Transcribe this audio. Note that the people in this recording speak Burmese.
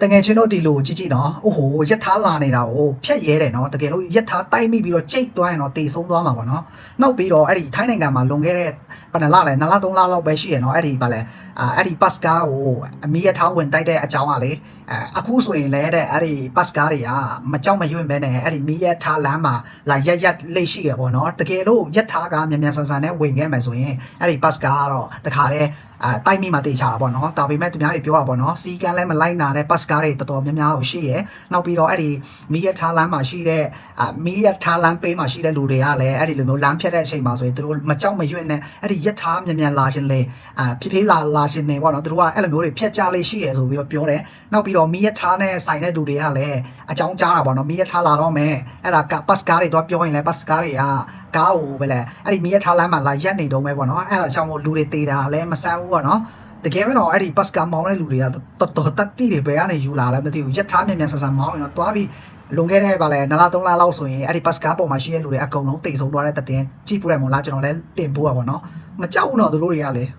တငယ်ချင်းတို့ဒီလိုကြည့်ကြည့်နော်အိုးဟိုရက်ထားလာနေတာကိုဖြတ်ရဲတယ်နော်တကယ်လို့ရက်ထားတိုက်မိပြီးတော့ကြိတ်သွားရင်တော့တေဆုံးသွားမှာပေါ့နော်နောက်ပြီးတော့အဲ့ဒီထိုင်းနိုင်ငံမှာလွန်ခဲ့တဲ့ဘယ်နှလလဲ2လ3လလောက်ပဲရှိရနော်အဲ့ဒီဗာလဲအဲ့ဒီပတ်ကားကိုအမီးရထားဝင်တိုက်တဲ့အကြောင်းကလေအခုဆိုရင်လည်းတဲ့အဲ့ဒီပတ်ကားတွေကမကြောက်မရွံ့ပဲနဲ့အဲ့ဒီမီးရထားလမ်းမှာလာရက်လိတ်ရှိရပေါ့နော်တကယ်လို့ရက်ထားကမြန်ဆန်နဲ့ဝင်ခဲ့မယ်ဆိုရင်အဲ့ဒီပတ်ကားကတော့တခါတည်းတိုက်မိမှတေချာတာပေါ့နော်ဒါပေမဲ့သူများတွေပြောတာပေါ့နော်စီကန်လည်းမလိုက်နာတဲ့ပတ်ကားတွေတော်တော်များများကိုရှိရနောက်ပြီးတော့အဲ့ဒီမီးရထားလမ်းမှာရှိတဲ့မီးရထားလမ်းပေးမှာရှိတဲ့လူတွေကလည်းအဲ့ဒီလိုမျိုးလမ်းဖြတ်တဲ့အချိန်မှာဆိုရင်သူတို့မကြောက်မရွံ့နဲ့အဲ့ဒီရက်ထားမြန်လာရှင်လေဖြည်းဖြည်းလာရှင်နေပေါ့နော်သူတို့ကအဲ့လိုမျိုးတွေဖြတ်ကြလေးရှိရဆိုပြီးတော့ပြောတယ်နောက်ပြီးတော့မီးရထားနဲ့ဆိုင်တဲ့လူတွေကလည်းအကြောင်းကြားတာပေါ့နော်မီးရထားလာတော့မယ်အဲ့ဒါပတ်ကားတွေတော့ပြောရင်လည်းပတ်ကားတွေကကားကိုပဲလေအဲ့ဒီမီးရထားလမ်းမှာလာရက်နေတော့မယ်ပေါ့နော်အဲ့ဒါကြောင့်မို့လူတွေတေးတာလည်းမဆန်းဘူးပေါ့နော်တကယ်ပဲတော့အဲ့ဒီပတ်ကားမောင်းတဲ့လူတွေကတော်တော်တက်တိတွေပဲကနေယူလာလည်းမသိဘူးရက်ထားမြန်ဆန်မောင်းရင်တော့တွားပြီးလွန်ခဲ့တဲ့ဗာလဲ2လ3လလောက်ဆိုရင်အဲ့ဒီပတ်ကားပေါ်မှာရှိတဲ့လူတွေအကုန်လုံးတိတ်ဆုံးသွားတဲ့တက်တင်ကြည့်ပူတယ်မို့လားကျွန်တော်လည်းတင်ပို့ရပါတော့မကြောက်ဘူးတော့သူတို့တွေကလည်း